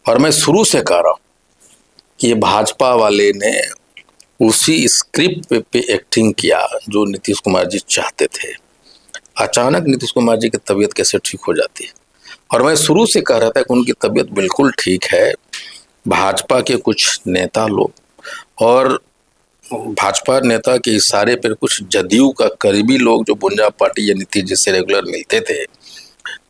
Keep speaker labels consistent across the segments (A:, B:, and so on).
A: और मैं शुरू से कह रहा हूँ कि ये भाजपा वाले ने उसी स्क्रिप्ट पे एक्टिंग किया जो नीतीश कुमार जी चाहते थे। अचानक नीतीश कुमार जी की तबीयत कैसे ठीक हो जाती है। और मैं शुरू से कह रहा था कि उनकी तबीयत बिल्कुल ठीक है। भाजपा के कुछ नेता लोग और भाजपा नेता के इशारे पर कुछ जदयू का करीबी लोग जो बुंजा पार्टी या नीतीश जी से रेगुलर मिलते थे,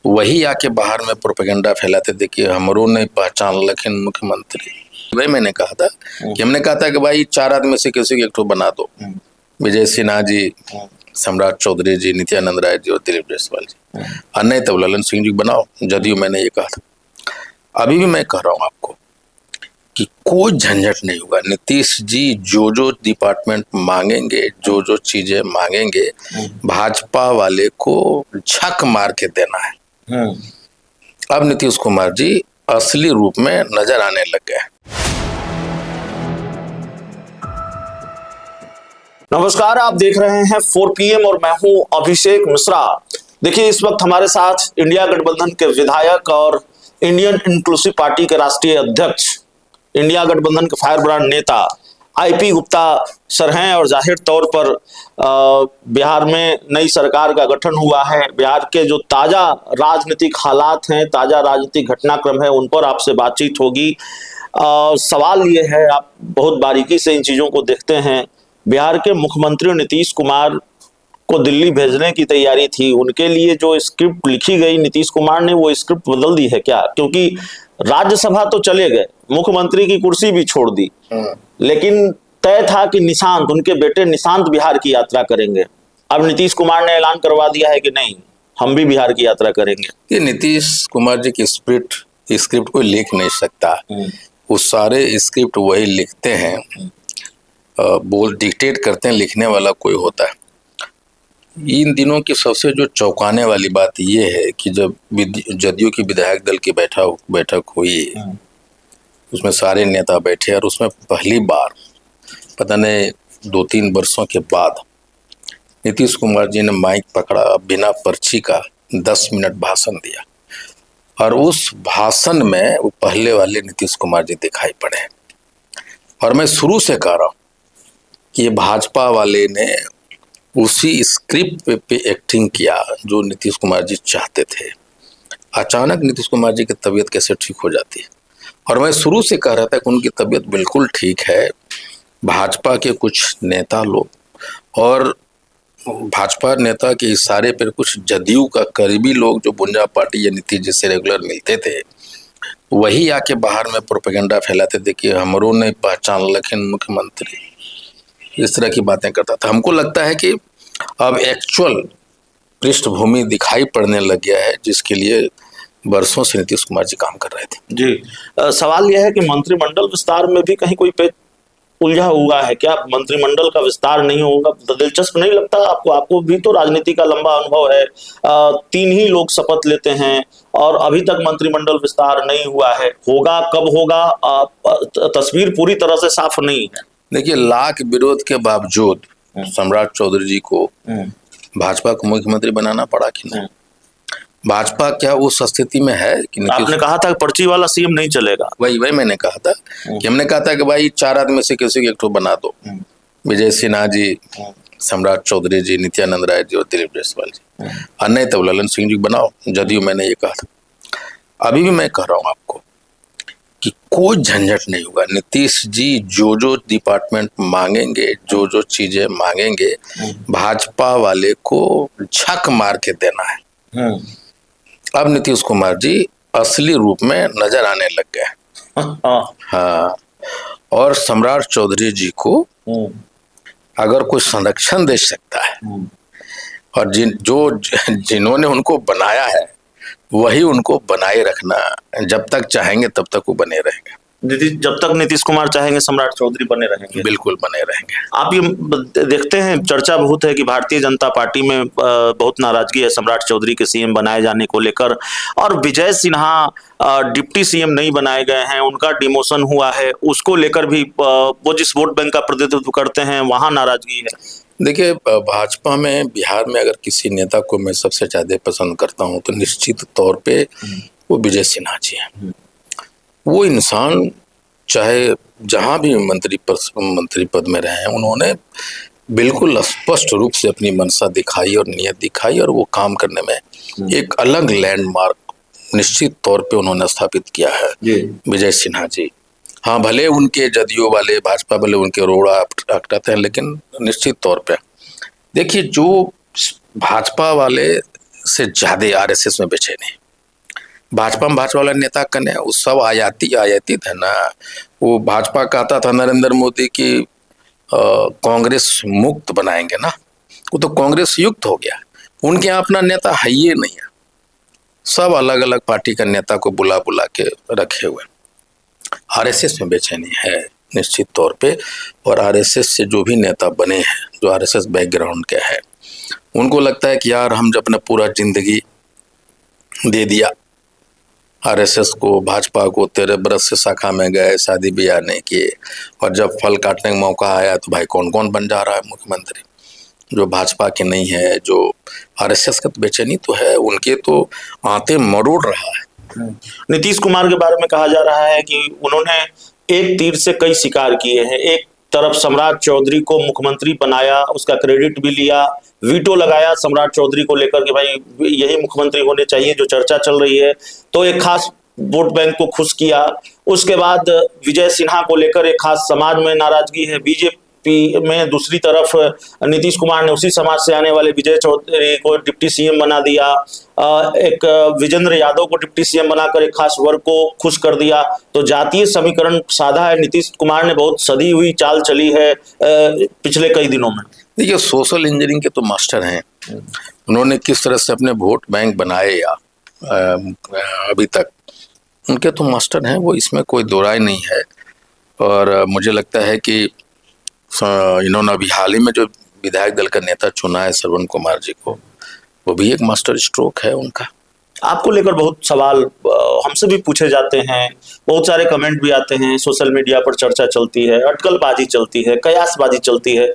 A: वही आके बाहर में प्रोपेगेंडा फैलाते थे कि हमरो नहीं पहचान लखिन मुख्यमंत्री। वही मैंने कहा था कि हमने कहा था कि भाई 4 आदमी से किसी को एक तो बना दो, विजय सिन्हा जी, सम्राट चौधरी जी, नित्यानंद राय जी और दिलीप जायसवाल जी, और नहीं तो ललन सिंह जी बनाओ। जदयू मैंने ये कहा था। अभी भी मैं कह रहा हूँ आपको कि कोई झंझट नहीं होगा। नीतीश जी जो डिपार्टमेंट मांगेंगे, जो चीजें मांगेंगे, भाजपा वाले को झक मार के देना है। अब नीतीश कुमार जी असली रूप में नजर आने लग गए।
B: नमस्कार, आप देख रहे हैं 4 PM और मैं हूं अभिषेक मिश्रा। देखिए, इस वक्त हमारे साथ इंडिया गठबंधन के विधायक और इंडियन इंक्लूसिव पार्टी के राष्ट्रीय अध्यक्ष, इंडिया गठबंधन के फायर ब्रांड नेता IP गुप्ता सर हैं। और जाहिर तौर पर बिहार में नई सरकार का गठन हुआ है। बिहार के जो ताजा राजनीतिक हालात हैं, ताजा राजनीतिक घटनाक्रम है, उन पर आपसे बातचीत होगी। सवाल ये है, आप बहुत बारीकी से इन चीजों को देखते हैं। बिहार के मुख्यमंत्री नीतीश कुमार को दिल्ली भेजने की तैयारी थी, उनके लिए जो स्क्रिप्ट लिखी गई, नीतीश कुमार ने वो स्क्रिप्ट बदल दी है क्या? क्योंकि राज्यसभा तो चले गए, मुख्यमंत्री की कुर्सी भी छोड़ दी, लेकिन तय था कि निशांत, उनके बेटे निशांत बिहार की यात्रा करेंगे। अब नीतीश कुमार ने ऐलान करवा दिया है कि नहीं, हम भी बिहार की यात्रा करेंगे।
A: ये नीतीश कुमार जी की स्क्रिप्ट कोई लिख नहीं सकता। वो सारे स्क्रिप्ट वही लिखते हैं, बोल डिक्टेट करते हैं, लिखने वाला कोई होता है। इन दिनों की सबसे जो चौंकाने वाली बात यह है कि जब जदयू की विधायक दल की बैठक हुई, उसमें सारे नेता बैठे और उसमें पहली बार पता नहीं 2-3 वर्षों के बाद नीतीश कुमार जी ने माइक पकड़ा, बिना पर्ची का 10 मिनट भाषण दिया। और उस भाषण में वो पहले वाले नीतीश कुमार जी दिखाई पड़े। और मैं शुरू से कह रहा हूँ कि ये भाजपा वाले ने उसी स्क्रिप्ट पे एक्टिंग किया जो नीतीश कुमार जी चाहते थे। अचानक नीतीश कुमार जी की तबीयत कैसे ठीक हो जाती है। और मैं शुरू से कह रहा था कि उनकी तबीयत बिल्कुल ठीक है। भाजपा के कुछ नेता लोग और भाजपा नेता के इशारे पर कुछ जदयू का करीबी लोग जो बुंजा पार्टी या नीतीश जी से रेगुलर मिलते थे, वही आके बाहर में प्रोपेगेंडा फैलाते थे कि हमरो नहीं पहचान लखिन मुख्यमंत्री। इस तरह की बातें करता था। हमको लगता है कि अब एक्चुअल पृष्ठभूमि दिखाई पड़ने लग गया है, जिसके लिए वर्षों से नीतीश कुमार जी काम कर रहे थे।
B: जी, सवाल यह है कि मंत्रिमंडल विस्तार में भी कहीं कोई उलझा हुआ है क्या? मंत्रिमंडल का विस्तार नहीं होगा तो दिलचस्प नहीं लगता आपको? आपको भी तो राजनीति का लंबा अनुभव है। 3 ही लोग शपथ लेते हैं और अभी तक मंत्रिमंडल विस्तार नहीं हुआ है। होगा, कब होगा? तस्वीर पूरी तरह से साफ नहीं है।
A: देखिए, लाख विरोध के बावजूद सम्राट चौधरी जी को भाजपा को मुख्यमंत्री बनाना पड़ा कि नहीं? भाजपा क्या उस स्थिति में है कि
B: आपने कहा था कि पर्ची वाला CM नहीं चलेगा।
A: वही मैंने कहा था कि हमने कहा था कि भाई 4 आदमी से किसी को एक तो बना दो, विजय सिन्हा जी, सम्राट चौधरी जी, नित्यानंद राय जी और दिलीप जायसवाल जी, और नहीं तो ललन सिंह जी बनाओ। जदयू मैंने ये कहा था। अभी भी मैं कह रहा हूँ आपको कि कोई झंझट नहीं होगा। नीतीश जी जो डिपार्टमेंट मांगेंगे, जो चीजें मांगेंगे, भाजपा वाले को झक मार के देना है। अब नीतीश कुमार जी असली रूप में नजर आने लग गए। हाँ, और सम्राट चौधरी जी को अगर कोई संरक्षण दे सकता है और जिन्होंने उनको बनाया है, वही उनको बनाए रखना, जब तक चाहेंगे तब तक वो बने रहेंगे।
B: जब तक नीतीश कुमार चाहेंगे सम्राट चौधरी बने रहेंगे।
A: बिल्कुल बने रहेंगे।
B: आप ये देखते हैं, चर्चा बहुत है कि भारतीय जनता पार्टी में बहुत नाराजगी है सम्राट चौधरी के CM बनाए जाने को लेकर, और विजय सिन्हा डिप्टी CM नहीं बनाए गए हैं, उनका डिमोशन हुआ है, उसको लेकर भी वो जिस वोट बैंक का प्रतिनिधित्व करते हैं वहां नाराजगी है।
A: देखिए, भाजपा में बिहार में अगर किसी नेता को मैं सबसे ज्यादा पसंद करता हूं तो निश्चित तौर पे वो विजय सिन्हा जी हैं। वो इंसान चाहे जहाँ भी मंत्री पद में रहे हैं, उन्होंने बिल्कुल स्पष्ट रूप से अपनी मंशा दिखाई और नियत दिखाई, और वो काम करने में एक अलग लैंडमार्क निश्चित तौर पे उन्होंने स्थापित किया है विजय सिन्हा जी। हाँ, भले उनके जदयू वाले, भाजपा वाले उनके रोड़ा अटकाते हैं, लेकिन निश्चित तौर पे देखिए, जो भाजपा वाले से ज्यादा आरएसएस में बेचे नहीं। भाजपा वाला नेता कने वो सब आयाती थे ना। वो भाजपा कहता था नरेंद्र मोदी की कांग्रेस मुक्त बनाएंगे ना, वो तो कांग्रेस युक्त हो गया। उनके यहाँ अपना नेता है ही नहीं है, सब अलग अलग पार्टी का नेता को बुला बुला के रखे हुए। आरएसएस में बेचैनी है निश्चित तौर पे, और आरएसएस से जो भी नेता बने हैं, जो आरएसएस बैकग्राउंड के हैं, उनको लगता है कि यार हम जब अपना पूरा जिंदगी दे दिया आरएसएस को, भाजपा को, 13 बरस से शाखा में गए, शादी ब्याह नहीं किए, और जब फल काटने का मौका आया तो भाई कौन कौन बन जा रहा है मुख्यमंत्री, जो भाजपा के नहीं है, जो आरएसएस का तो बेचैनी तो है, उनके तो आते मरोड़ रहा है।
B: नीतीश कुमार के बारे में कहा जा रहा है कि उन्होंने एक तीर से कई शिकार किए हैं। एक तरफ सम्राट चौधरी को मुख्यमंत्री बनाया, उसका क्रेडिट भी लिया, वीटो लगाया सम्राट चौधरी को लेकर कि भाई यही मुख्यमंत्री होने चाहिए जो चर्चा चल रही है, तो एक खास वोट बैंक को खुश किया। उसके बाद विजय सिन्हा को लेकर एक खास समाज में नाराजगी है बीजेपी में। दूसरी तरफ नीतीश कुमार ने उसी समाज से आने वाले विजय चौधरी को डिप्टी सीएम बना दिया, एक विजेंद्र यादव को डिप्टी सीएम बनाकर एक खास वर्ग को खुश कर दिया। तो जातीय समीकरण साधा है। नीतीश कुमार ने बहुत सदी हुई चाल चली है पिछले कई दिनों में।
A: देखिए, सोशल इंजीनियरिंग के तो मास्टर हैं। उन्होंने किस तरह से अपने वोट बैंक बनाए या अभी तक उनके तो मास्टर हैं वो, इसमें कोई दो राय नहीं है। और मुझे लगता है कि इन्होंने अभी हाल ही में जो विधायक दल का नेता चुना है श्रवण कुमार जी को, वो भी एक मास्टर स्ट्रोक है उनका।
B: आपको लेकर बहुत सवाल हमसे भी पूछे जाते हैं, बहुत सारे कमेंट भी आते हैं, सोशल मीडिया पर चर्चा चलती है, अटकलबाजी चलती है, कयासबाजी चलती है।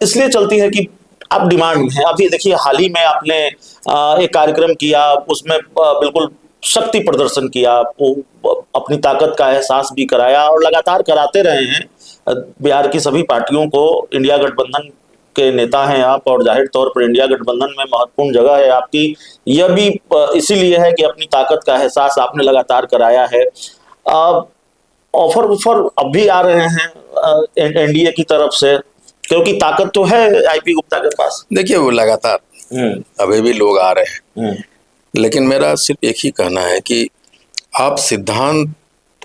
B: इसलिए चलती है कि आप डिमांड में है। अभी देखिए, हाल ही में आपने एक कार्यक्रम किया, उसमें बिल्कुल शक्ति प्रदर्शन किया, अपनी ताकत का एहसास भी कराया और लगातार कराते रहे हैं। बिहार की सभी पार्टियों को, इंडिया गठबंधन के नेता हैं आप, और जाहिर तौर पर इंडिया गठबंधन में महत्वपूर्ण जगह है आपकी। यह भी इसीलिए है कि अपनी ताकत का एहसास आपने लगातार कराया है। ऑफर अब भी आ रहे हैं एनडीए की तरफ से, क्योंकि ताकत तो है आईपी गुप्ता के पास।
A: देखिए, वो लगातार अभी भी लोग आ रहे हैं, लेकिन मेरा सिर्फ एक ही कहना है कि आप सिद्धांत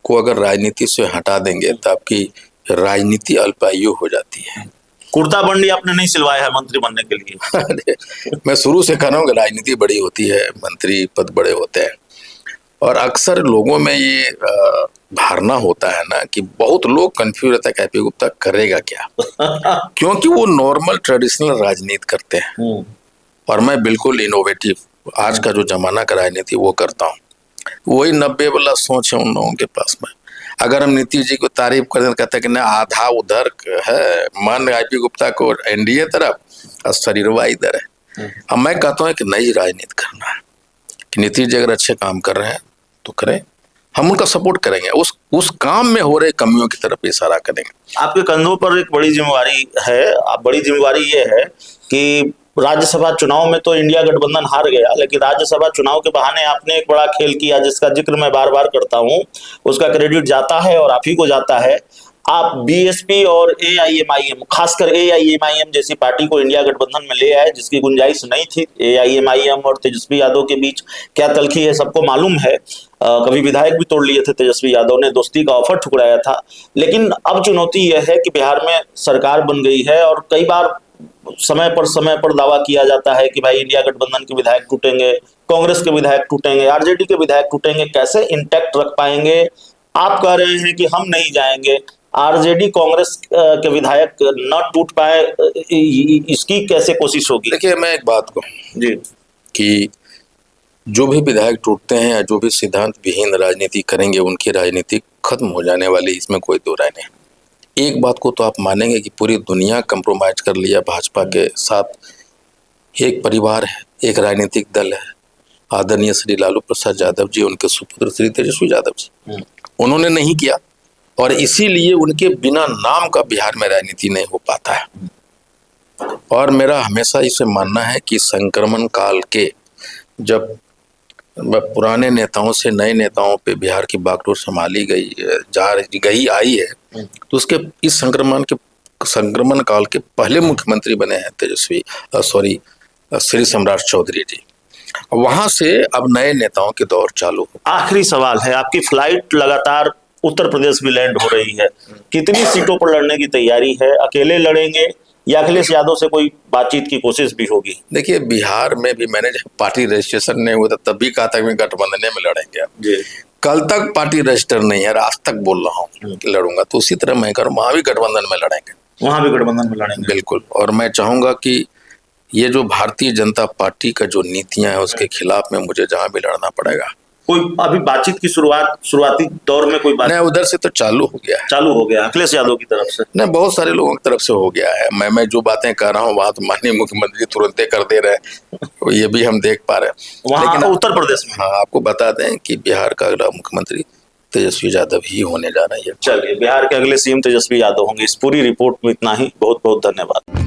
A: को अगर राजनीति से हटा देंगे तो आपकी राजनीति अल्पायु हो जाती है।
B: कुर्ता बंडी आपने नहीं सिलवाया है मंत्री बनने के लिए।
A: मैं शुरू से कह रहा हूँ कि राजनीति बड़ी होती है, मंत्री पद बड़े होते हैं, और अक्सर लोगों में ये धारणा होता है ना कि बहुत लोग कंफ्यूज रहता है कि आईपी गुप्ता करेगा क्या, क्योंकि वो नॉर्मल ट्रेडिशनल राजनीति करते हैं और मैं बिल्कुल इनोवेटिव, आज का जो जमाना का राजनीति वो करता हूँ। वही 90 वाला सोच है उन लोगों के पास में। अगर हम नीतीश जी को तारीफ करते हैं, कहते हैं कि ना आधा उधर है, मन आईपी गुप्ता को एनडीए तरफ और शरीरवा इधर है। अब मैं कहता हूँ कि नई राजनीति करना है, कि नीतीश जी अगर अच्छे काम कर रहे हैं तो करें, हम उनका सपोर्ट करेंगे, उस काम में हो रहे कमियों की तरफ इशारा करेंगे।
B: आपके कंधों पर एक बड़ी जिम्मेवारी है। बड़ी जिम्मेवारी ये है कि राज्यसभा चुनाव में तो इंडिया गठबंधन हार गया, लेकिन राज्यसभा चुनाव के बहाने आपने एक बड़ा खेल किया जिसका जिक्र मैं बार बार करता हूं। उसका क्रेडिट जाता है और आप ही को जाता है। आप बीएसपी और एआईएमआईएम, खासकर एआईएमआईएम जैसी पार्टी को इंडिया गठबंधन में ले आए, जिसकी गुंजाइश नहीं थी। एआईएमआईएम और तेजस्वी यादव के बीच क्या तलखी है सबको मालूम है। कभी विधायक भी तोड़ लिए थे तेजस्वी यादव ने, दोस्ती का ऑफर ठुकराया था। लेकिन अब चुनौती यह है कि बिहार में सरकार बन गई है और कई बार समय पर दावा किया जाता है कि भाई इंडिया गठबंधन के विधायक टूटेंगे, कांग्रेस के विधायक टूटेंगे, आरजेडी के विधायक टूटेंगे। कैसे इंटैक्ट रख पाएंगे? आप कह रहे हैं कि हम नहीं जाएंगे, आरजेडी कांग्रेस के विधायक न टूट पाए, इसकी कैसे कोशिश होगी?
A: देखिए, मैं एक बात कहूँ
B: जी
A: कि जो भी विधायक टूटते हैं या जो भी सिद्धांत विहीन राजनीति करेंगे, उनकी राजनीति खत्म हो जाने वाली, इसमें कोई दो राय नहीं। एक बात को तो आप मानेंगे कि पूरी दुनिया कंप्रोमाइज कर लिया भाजपा के साथ। एक परिवार है, एक राजनीतिक दल है, आदरणीय श्री लालू प्रसाद यादव जी, उनके सुपुत्र श्री तेजस्वी यादव जी, उन्होंने नहीं किया और इसीलिए उनके बिना नाम का बिहार में राजनीति नहीं हो पाता है। और मेरा हमेशा इसे मानना है कि संक्रमण काल के जब पुराने नेताओं से नए नेताओं पे बिहार की बागडोर संभाली गई आई है, तो उसके इस संक्रमण काल के पहले मुख्यमंत्री बने हैं श्री सम्राट चौधरी जी। वहां से अब नए नेताओं के दौर चालू हो।
B: आखिरी सवाल है, आपकी फ्लाइट लगातार उत्तर प्रदेश में लैंड हो रही है, कितनी सीटों पर लड़ने की तैयारी है? अकेले लड़ेंगे या अखिलेश यादव से कोई बातचीत की कोशिश भी होगी?
A: देखिए, बिहार में भी मैंने जब पार्टी रजिस्ट्रेशन नहीं हुआ था तब भी कहा था कि गठबंधन में लड़ेंगे जी। कल तक पार्टी रजिस्टर नहीं है, आज तक बोल रहा हूँ कि लड़ूंगा, तो उसी तरह मैं करूँ, वहां भी गठबंधन में लड़ेंगे।
B: वहां भी गठबंधन में लड़ेंगे,
A: बिल्कुल। और मैं चाहूंगा कि ये जो भारतीय जनता पार्टी का जो नीतियां है उसके खिलाफ में मुझे जहां भी लड़ना पड़ेगा।
B: कोई अभी बातचीत की शुरुआती दौर में कोई बात
A: नहीं, उधर से तो चालू हो गया
B: अखिलेश यादव की तरफ से?
A: नहीं, बहुत सारे लोगों की तरफ से हो गया है। मैं जो बातें कर रहा हूँ वहां तो माननीय मुख्यमंत्री तुरंत कर दे रहे, ये भी हम देख पा रहे हैं।
B: लेकिन उत्तर प्रदेश में,
A: हाँ, आपको बता दें कि बिहार का अगला मुख्यमंत्री तेजस्वी यादव ही होने जा रही है।
B: चलिए, बिहार के अगले सीएम तेजस्वी यादव होंगे। इस पूरी रिपोर्ट में इतना ही। बहुत बहुत धन्यवाद।